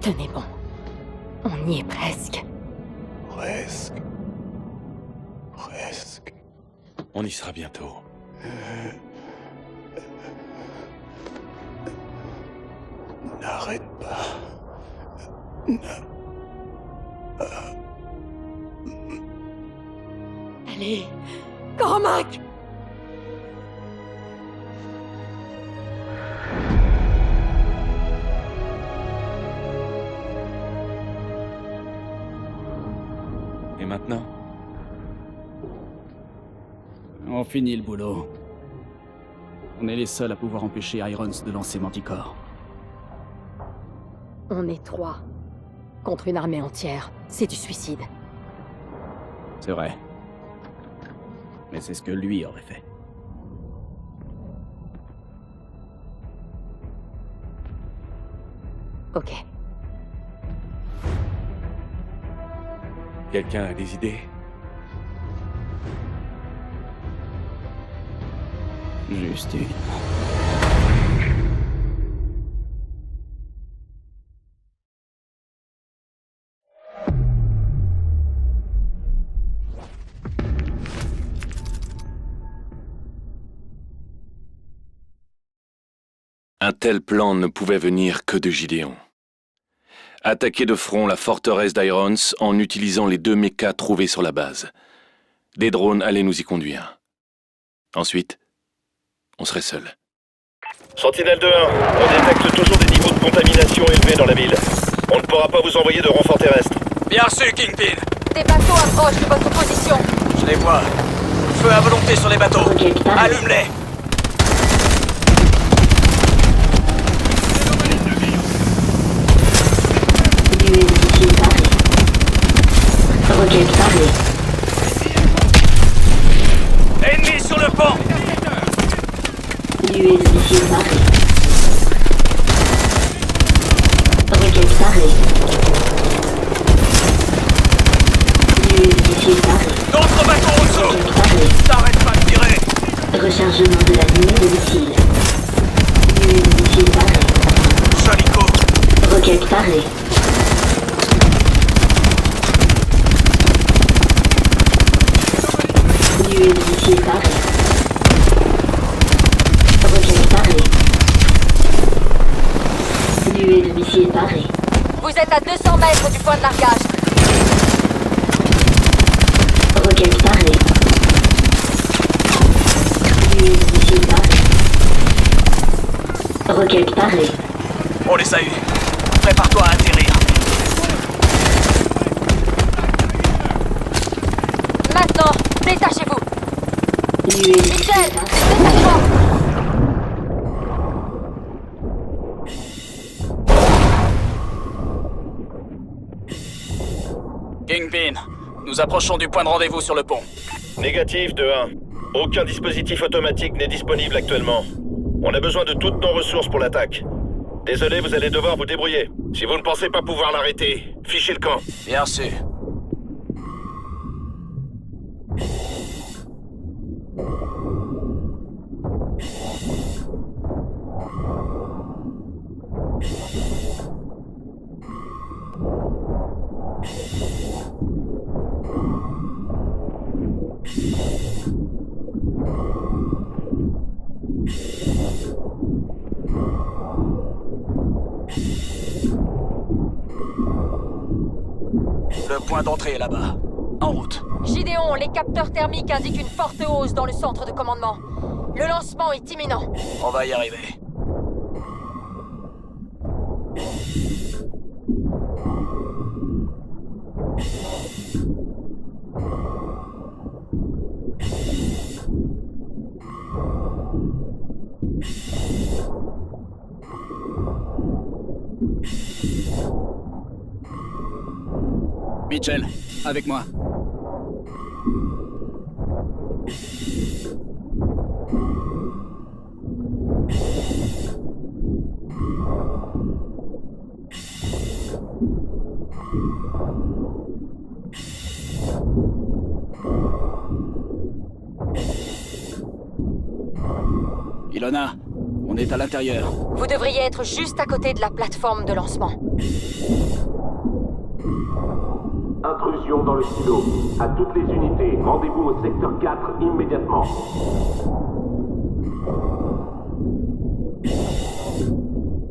Tenez bon. On y est presque. Presque. Presque. On y sera bientôt. N'arrête pas. Allez, Cormac! Et maintenant? On finit le boulot. On est les seuls à pouvoir empêcher Irons de lancer Manticore. On est 3. Contre une armée entière. C'est du suicide. C'est vrai. Mais c'est ce que lui aurait fait. Ok. Quelqu'un a des idées? Juste une. Un tel plan ne pouvait venir que de Gideon. Attaquer de front la forteresse d'Irons en utilisant les 2 mechas trouvés sur la base. Des drones allaient nous y conduire. Ensuite, on serait seuls. Sentinelle 2-1, on détecte toujours des niveaux de contamination élevés dans la ville. On ne pourra pas vous envoyer de renfort terrestre. Bien reçu, Kingpin. Des bateaux approchent de votre position. Je les vois. Feu à volonté sur les bateaux. Allume-les. Ennemi sur le pont. D'autres bateaux en dessous. T'arrêtes pas de tirer. Rechargement de la ligne de missile. Missile paré. Joli coup. Roquette parée. Missile paré. Roquette parée. Nuée de missiles parée. Vous êtes à 200 mètres du point de largage. Roquette parée. Nuée de missiles parée. Roquette parée. On les a eus. Prépare-toi à atterrir. Maintenant, détachez-vous. Nuée de missiles Michel, parée. détachement. Kingpin, nous approchons du point de rendez-vous sur le pont. Négatif 2-1. Aucun dispositif automatique n'est disponible actuellement. On a besoin de toutes nos ressources pour l'attaque. Désolé, vous allez devoir vous débrouiller. Si vous ne pensez pas pouvoir l'arrêter, fichez le camp. Bien reçu. Le point d'entrée est là-bas. En route. Gideon, les capteurs thermiques indiquent une forte hausse dans le centre de commandement. Le lancement est imminent. On va y arriver. Mitchell, avec moi. Ilona, On est à l'intérieur. Vous devriez être juste à côté de la plateforme de lancement. Intrusion dans le silo. À toutes les unités, rendez-vous au secteur 4 immédiatement.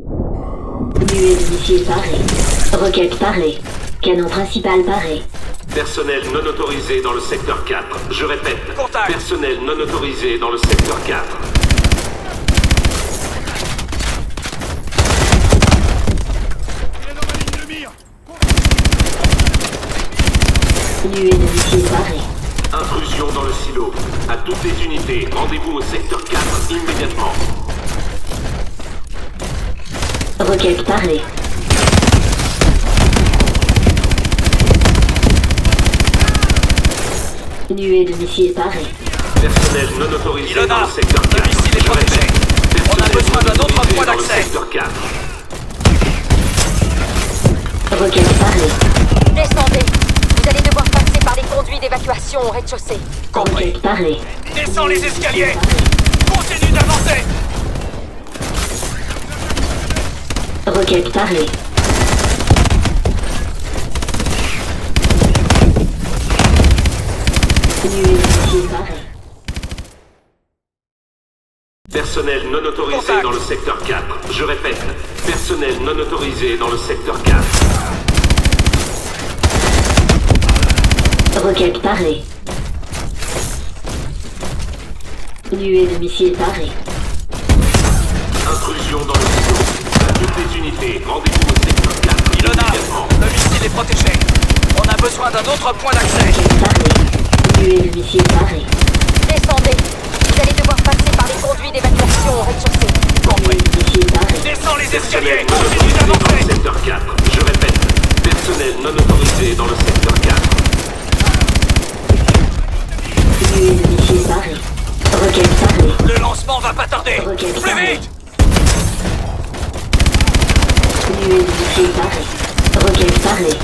Nuée de missiles parée. Roquette parée. Canon principal paré. Personnel non autorisé dans le secteur 4. Je répète. Contact. Personnel non autorisé dans le secteur 4. Nuée de missiles parée. Intrusion dans le silo. À toutes les unités, rendez-vous au secteur 4 immédiatement. Roquette parée. Nuée de missiles parée. Personnel non autorisé Ilona, dans le secteur 4. le missile est Je protégé. répète. On a Personnel besoin d'un non autre autorisé point dans le d'accès. secteur 4. Roquette parée. Descendez. Vous allez devoir passer par les conduits d'évacuation au rez-de-chaussée. Compris. Roquette parée. Descends les escaliers. Continue d'avancer. Roquette parée. Nuée de missiles parée. Personnel non autorisé Contact. dans le secteur 4. Je répète. Personnel non autorisé dans le secteur 4. Roquette parée. Nuée de missiles parée. Intrusion dans le silo. À toutes les unités, rendez-vous au secteur 4 Ilona, immédiatement. le missile est protégé. On a besoin d'un autre point d'accès. Roquette parée. Nuée de missiles parée. Descendez. Vous allez devoir passer par les conduits d'évacuation au rez-de-chaussée. Nuée de missiles parée. Descends les escaliers. Personnel non Continue autorisé dans le d'avancer. secteur 4. Je répète. Personnel non autorisé dans le secteur 4. Nuée de missiles parée. Roquette parée. Le lancement va pas tarder. Roquette Plus parée. vite. Nuée de missiles parée. Roquette parée.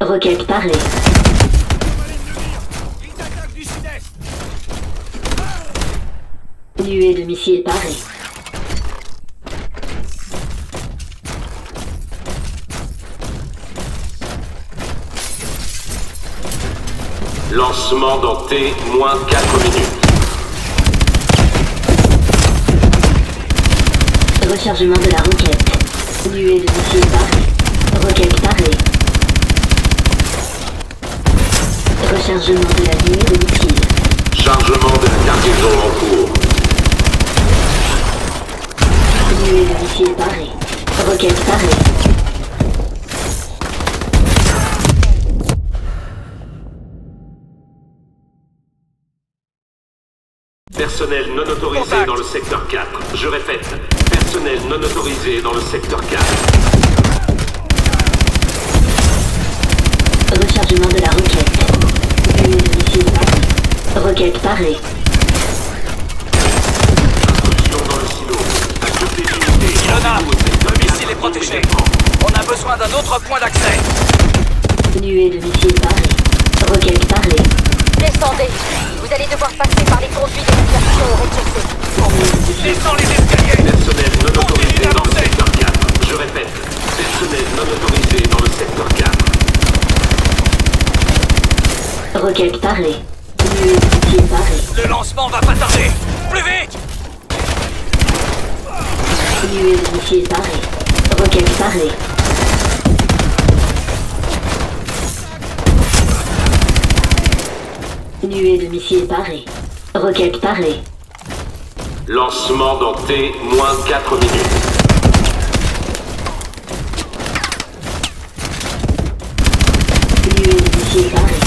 Roquette parée. Nuée de missiles parée. Lancement dans T-4 minutes. Rechargement de la roquette. Nuée de missiles parée. Roquette parée. Rechargement de la nuée de missiles. Chargement de la cargaison en cours. Nuée de missiles parée. Roquette parée. Personnel non autorisé Contact. dans le secteur 4. Je répète. Personnel non autorisé dans le secteur 4. Rechargement de la roquette. Nuée de missiles parée. Roquette parée. Intrusion dans le silo. À toutes les unités, Ilona, rendez-vous au secteur le 4 missile est protégé. immédiatement. On a besoin d'un autre point d'accès. Nuée de missiles parée. Roquette parée. Descendez. Vous allez devoir passer par les conduits d'évacuation au rez-de-chaussée. Descends les escaliers. Personnel non Continue autorisé dans le d'avancer. secteur 4. Je répète. Personnel non autorisé dans le secteur 4. Roquette parée. Nuée de missiles parée. Le lancement va pas tarder. Plus vite. Nuée de missiles parée. Roquette parée. Nuée de missiles parée. Roquette parée. Lancement dans T-4 minutes. Nuée de missiles parée.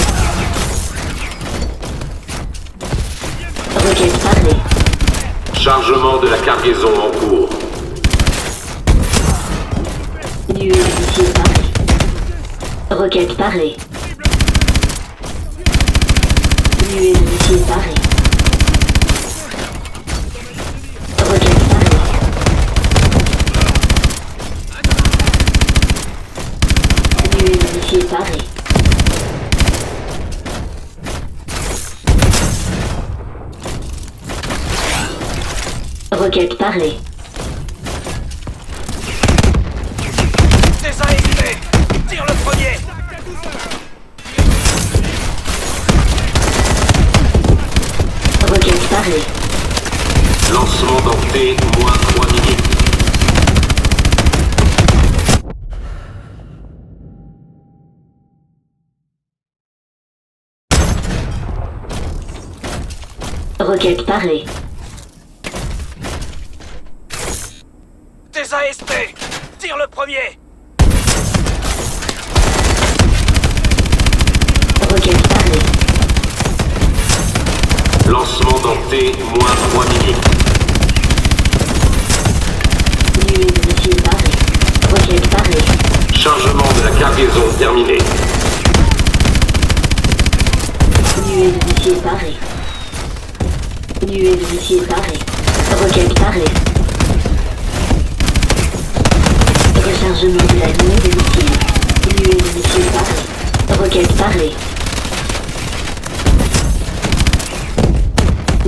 Roquette parée. Chargement de la cargaison en cours. Nuée de missiles parée. Roquette parée. Nuée de missiles parée. Roquette parée. Nuée de missiles parée. Roquette parée. Des ASP! Tire le premier! Roquette parée. Lancement dans T, moins 3 minutes. Roquette parée. Des ASP! Tire le premier! Roquette parée. Lancement dans T, moins 3 minutes. Nuée de missiles parée. Roquette parée. Chargement de la cargaison terminé. Nuée de missiles parée. Nuée de missiles parée. Roquette parée. Rechargement de la nuée de missiles. Nuée de missiles parée. Roquette parée.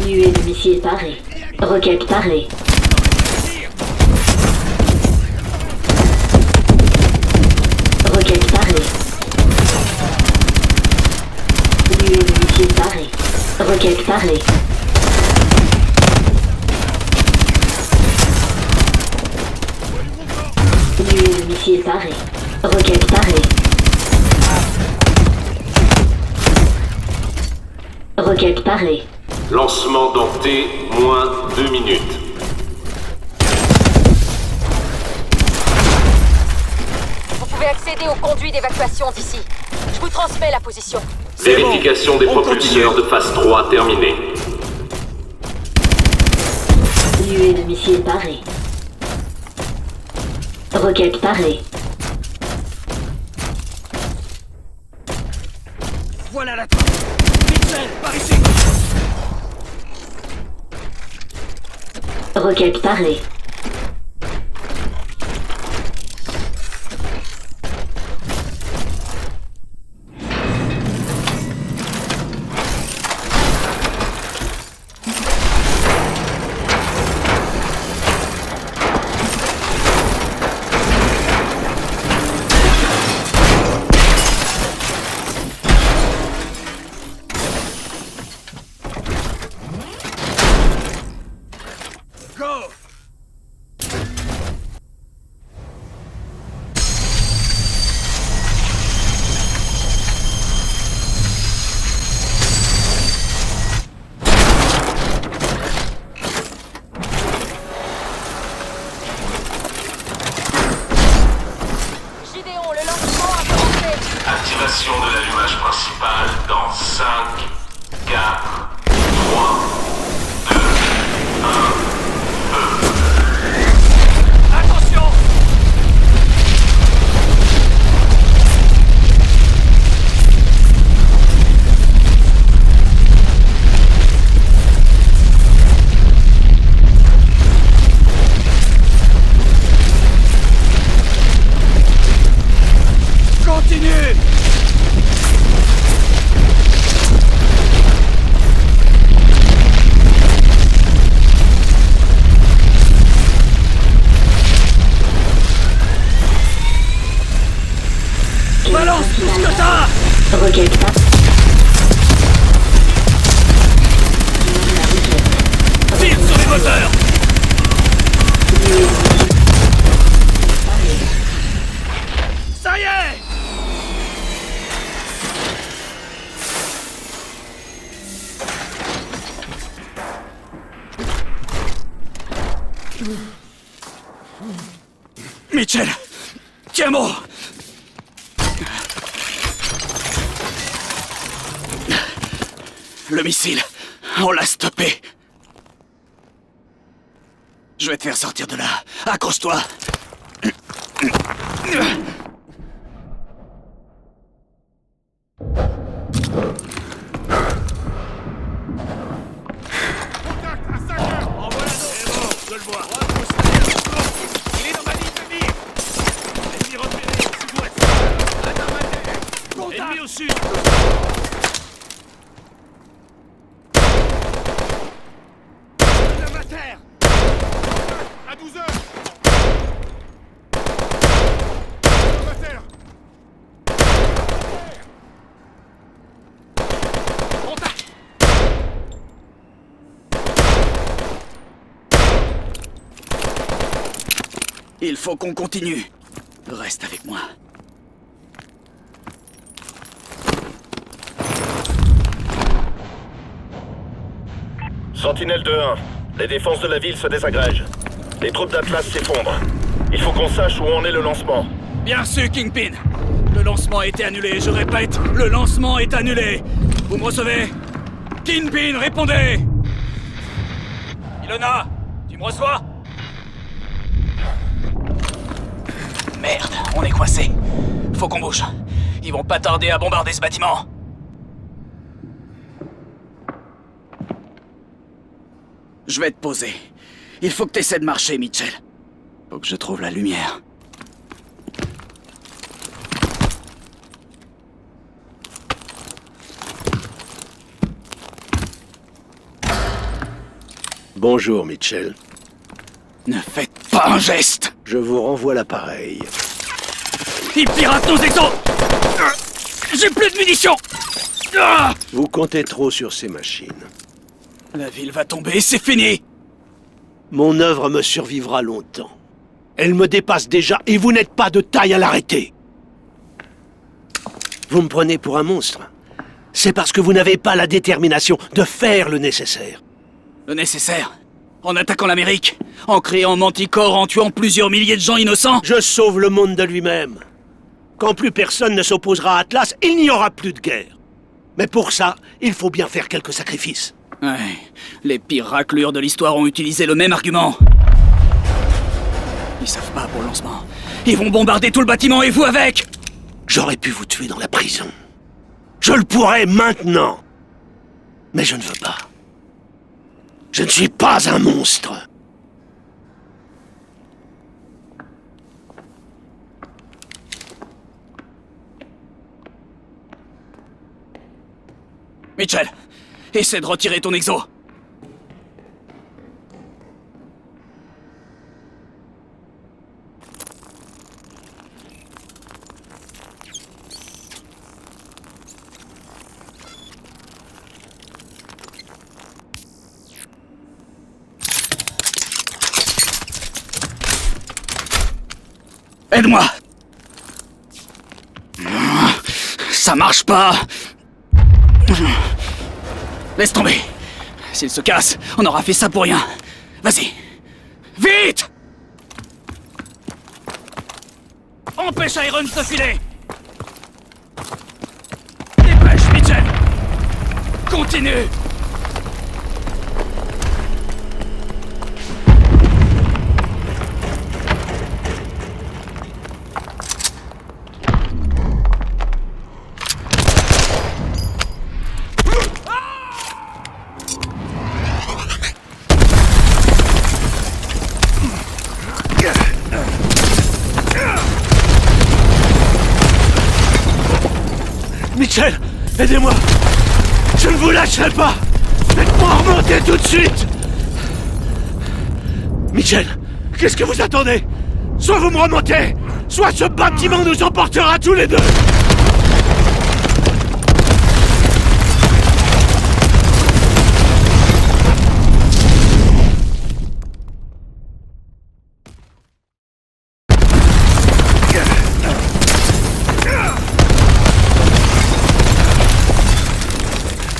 Nuée de missiles parée. Roquette parée. Roquette parée. Nuée de missiles parée. Roquette parée. Nuée de missiles parée. Roquette parée. Roquette parée. Lancement dans T, moins 2 minutes. Vous pouvez accéder au conduit d'évacuation d'ici. Je vous transmets la position. Vérification des propulseurs de phase 3 terminée. Nuée de missiles parée. Roquette parée. Voilà la trappe! Mitchell, par ici! Roquette parée. Go! Gideon, le lancement a commencé. Activation de l'allumage principal dans 5, 4, 3, 2, 1. Attention! Continue! Balance tout ce que t'as! Roquette parée. Tire sur les moteurs! Nuée de missiles parée. Ça y est! Mitchell! Tiens bon! Le missile, on l'a stoppé. Je vais te faire sortir de là. Accroche-toi. Ennemi au sud. Terre. Il faut qu'on continue. Reste avec moi. Sentinelle 2-1, les défenses de la ville se désagrègent. Les troupes d'Atlas s'effondrent. Il faut qu'on sache où en est le lancement. Bien reçu, Kingpin. Le lancement a été annulé, je répète, le lancement est annulé. Vous me recevez? Kingpin, répondez! Ilona, tu me reçois? Merde, on est coincé. Faut qu'on bouge. Ils vont pas tarder à bombarder ce bâtiment. Je vais te poser. Il faut que t'essaies de marcher, Mitchell. Faut que je trouve la lumière. Bonjour, Mitchell. Ne faites pas un geste! Je vous renvoie l'appareil. Ils piratent nos exos! J'ai plus de munitions! Vous comptez trop sur ces machines. La ville va tomber, c'est fini! Mon œuvre me survivra longtemps. Elle me dépasse déjà et vous n'êtes pas de taille à l'arrêter. Vous me prenez pour un monstre. C'est parce que vous n'avez pas la détermination de faire le nécessaire. Le nécessaire? En attaquant l'Amérique? En créant Manticore, en tuant plusieurs milliers de gens innocents? Je sauve le monde de lui-même. Quand plus personne ne s'opposera à Atlas, il n'y aura plus de guerre. Mais pour ça, il faut bien faire quelques sacrifices. Ouais, les pires raclures de l'histoire ont utilisé le même argument. Ils savent pas pour le lancement. Ils vont bombarder tout le bâtiment et vous avec! J'aurais pu vous tuer dans la prison. Je le pourrais maintenant. Mais je ne veux pas. Je ne suis pas un monstre. Mitchell, essaie de retirer ton exo. Aide-moi! Ça marche pas! Laisse tomber! S'il se casse, on aura fait ça pour rien. Vas-y! Vite! Empêche Irons de filer! Dépêche, Mitchell! Continue! Mitchell, aidez-moi! Je ne vous lâcherai pas! Faites-moi remonter tout de suite! Mitchell, qu'est-ce que vous attendez? Soit vous me remontez, soit ce bâtiment nous emportera tous les deux!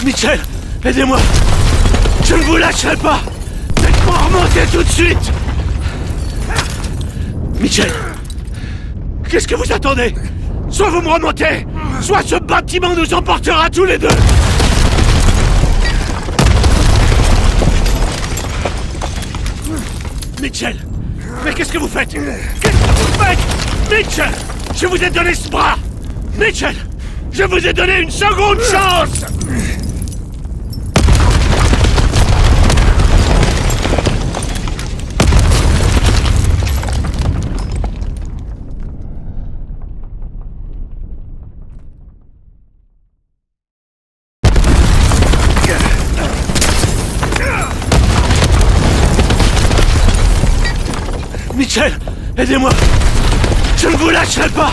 Mitchell, aidez-moi! Je ne vous lâcherai pas! Faites-moi remonter tout de suite! Mitchell! Qu'est-ce que vous attendez? Soit vous me remontez, soit ce bâtiment nous emportera tous les deux! Mitchell! Mais qu'est-ce que vous faites? Qu'est-ce que vous faites? Mitchell! Je vous ai donné ce bras! Mitchell! Je vous ai donné une seconde chance! Mitchell, aidez-moi! Je ne vous lâcherai pas!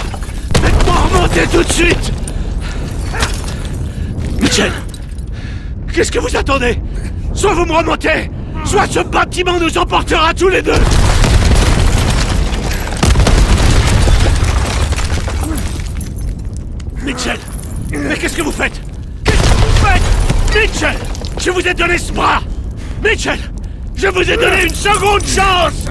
Faites-moi remonter tout de suite! Mitchell! Qu'est-ce que vous attendez? Soit vous me remontez, soit ce bâtiment nous emportera tous les deux! vous ai donné ce bras! Mitchell! Je vous ai donné une seconde chance!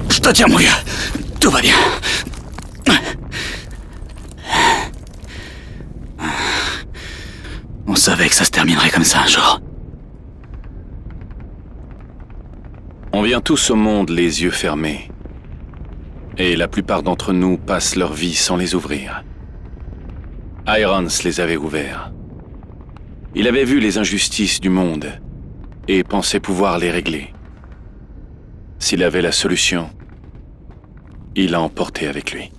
Je te tiens, mon gars. Tout va bien. On savait que ça se terminerait comme ça un jour. On vient tous au monde les yeux fermés. Et la plupart d'entre nous passent leur vie sans les ouvrir. Irons les avait ouverts. Il avait vu les injustices du monde et pensait pouvoir les régler. S'il avait la solution, il l'a emporté avec lui.